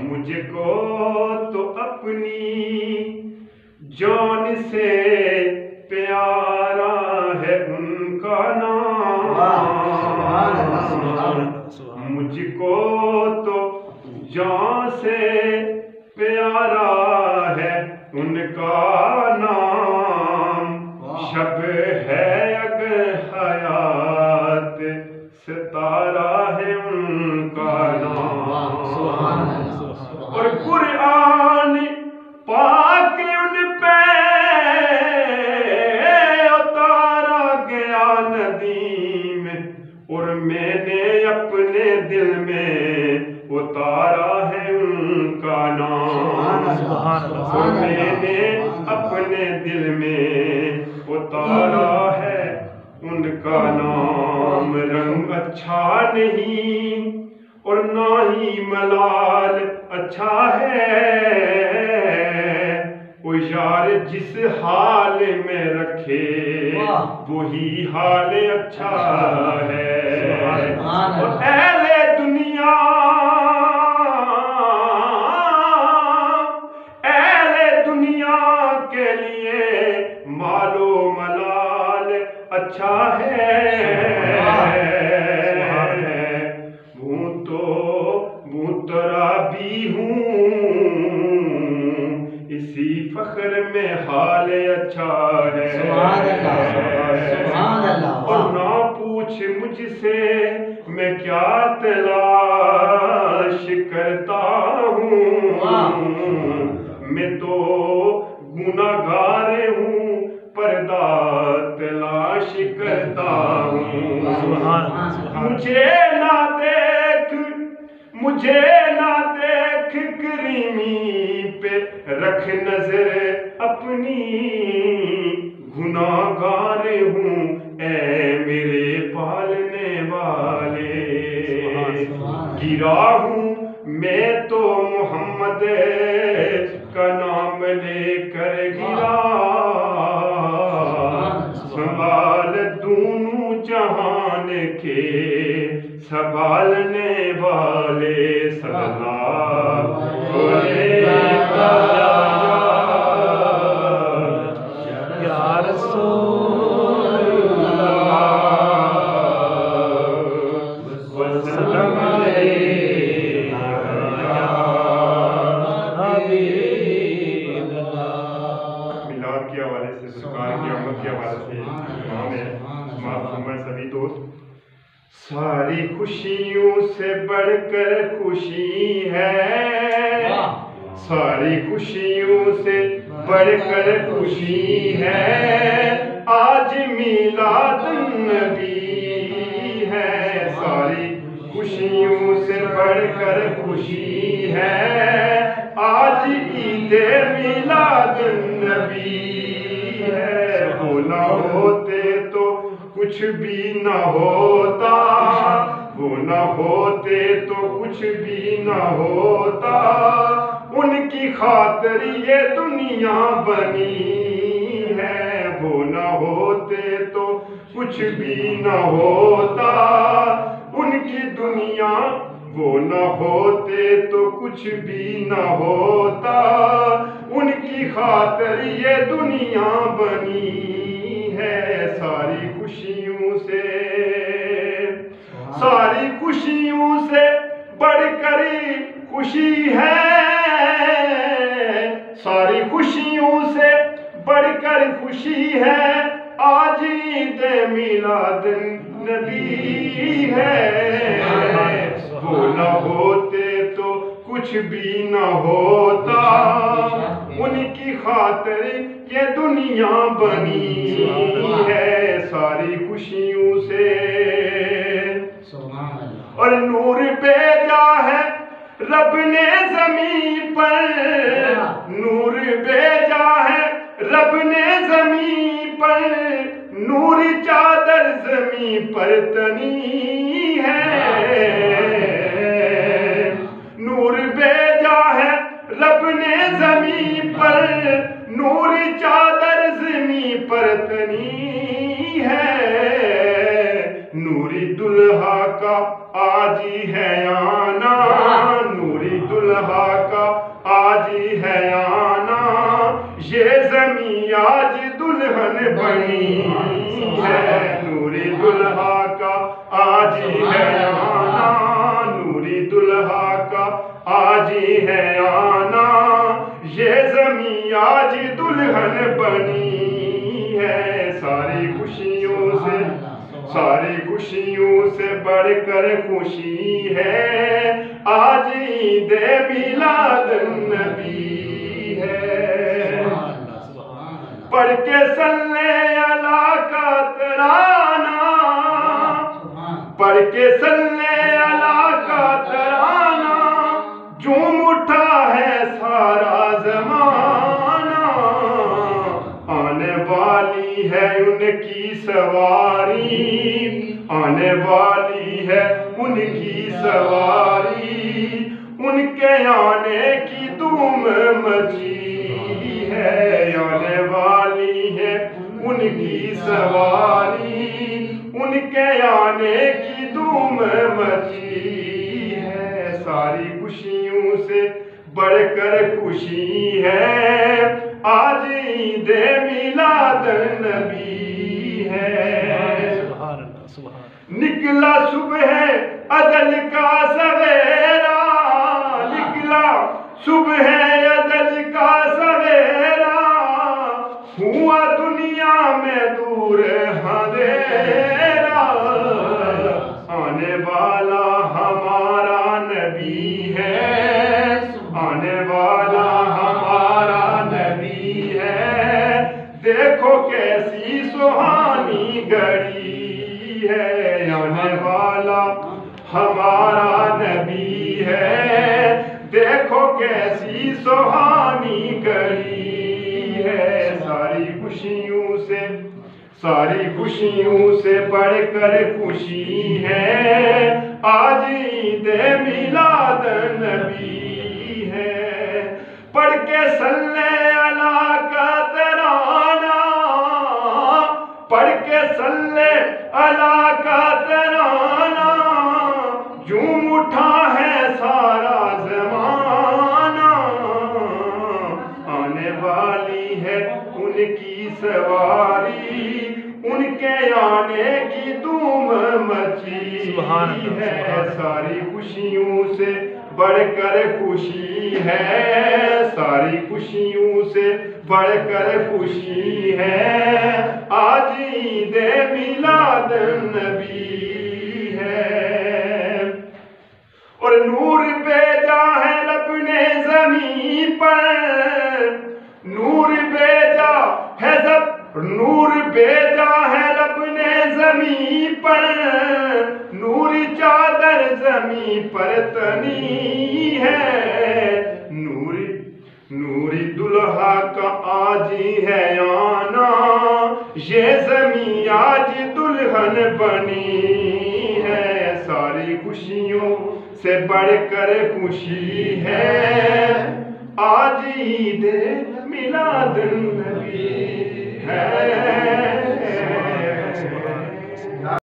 مجھ کو تو اپنی جان سے پیارا ہے ان کا نام، مجھ کو تو جان سے پیارا ہے ان کا نام، شب ہے اگر حیات ستارہ ہے ان کا نام، اور قرآن پاک ان پہ اتارا گیا ندیم، اور میں نے اپنے دل میں اتارا ہے ان کا نام، اور میں نے اپنے دل میں اتارا ہے ان کا نام۔ رنگ اچھا نہیں اور نہ ہی ملال اچھا ہے، وہ یار جس حال میں رکھے وہی حال اچھا ہے، اور اہل دنیا کے لیے مال و ملال اچھا ہے، بھی ہوں اسی فخر میں حال اچھا ہے، اور نہ پوچھ مجھ سے میں کیا تلاش کرتا ہوں، میں تو گناہگار ہوں پردہ تلاش کرتا ہوں، مجھے نہ دیکھ کریمی پہ رکھ نظر اپنی، گناہگار ہوں اے میرے پالنے والے، گرا ہوں میں تو محمد کا نام لے کر گرا، سنبھال دونوں جہان کے سنبھالنے والے، صلی اللہ علیہ یا رسول اللہ وسلم علیہ یا حبیب اللہ۔ میلاد کے حوالے سے، سرکار کی آمد کے حوالے سے امام ہے، معصوم سبھی دوست، ساری خوشیوں سے بڑھ کر خوشی ہے، ساری خوشیوں سے بڑھ کر خوشی ہے، آج میلاد النبی ہے، ساری خوشیوں سے بڑھ کر خوشی ہے، آج عید میلاد النبی ہے، وہ نہ ہوتے تو کچھ بھی نہ ہوتا، وہ نہ ہوتے تو کچھ بھی نہ ہوتا، ان کی خاطر یہ دنیا بنی ہے، وہ نہ ہوتے تو کچھ بھی نہ ہوتا، ان کی دنیا، وہ نہ ہوتے تو کچھ بھی نہ ہوتا، ان کی خاطر یہ دنیا بنی ہے، ساری خوشیوں سے بڑھ کر خوشی ہے، ساری خوشیوں سے بڑھ کر خوشی ہے، آج عید میلاد النبی ہے، وہ نہ ہوتے تو کچھ بھی نہ ہوتا، ان کی خاطر یہ دنیا بنی ہے، ساری خوشیوں سے، اور نور بھیجا ہے رب نے زمین پر، نور بھیجا ہے رب نے زمین پر، نور چادر زمین پر تنی ہے، نور پر نوری چادر زمیں پر تنی ہے، نوری دلہا کا آج ہی ہے آنا، نوری دلہا کا آج ہی ہے آنا، یہ زمین آج دلہن بنی ہے، نوری دلہا کا آج ہی ہے آنا، نوری دلہا کا آج ہی ہے آنا، یہ زمین آج دلہن بنی ہے، ساری خوشیوں سے بڑھ کر خوشی ہے، آج عید میلاد النبی ہے، پڑھ کے صلی اللہ کا ترانہ، پڑھ کے صلی اللہ کا ترانہ، جھوم اٹھا ہے سارا زمانہ، آنے والی ہے ان کی سواری، آنے والی ہے ان کی سواری، ان کے آنے کی دھوم مچی ہے، آنے والی ہے ان کی سواری، ان کے آنے کی دھوم مچی ہے، ساری خوشیوں سے بڑھ کر خوشی ہے، آج عید میلاد النبی ہے، نکلا صبح ازل کا سویرا، نکلا صبح ازل کا سویرا، ہوا دنیا میں دور اندھیرا، آنے والا ہمارا نبی ہے، آنے والا ہمارا نبی ہے، دیکھو کیسی سہانی گھڑی ہے، آنے والا ہمارا نبی ہے، دیکھو کیسی سہانی گھڑی ہے، ساری خوشیوں سے بڑھ کر خوشی ہے، آج عید میلاد النبی ہے، پڑھ کے صلی اللہ کا ترانہ، پڑھ کے صلی اللہ کا ترانہ، جھوم اٹھا ہے سارا زمانہ، آنے والی ہے ان کی سواری، ان کے آنے کی دھوم مچی ہے، ساری خوشیوں سے بڑھ کر خوشی ہے، ساری خوشیوں سے بڑھ کر خوشی ہے، آج عید میلاد النبی ہے، اور نور بھیجا ہے رب نے زمین پر، نور بھیجا ہے رب نے زمین پر، نوری چادر زمین پر تنی ہے، نوری دلہا کا آج ہی ہے آنا، یہ زمین آج دلہن بنی ہے، ساری خوشیوں سے بڑھ کر خوشی ہے، آج عید میلاد النبی ہے۔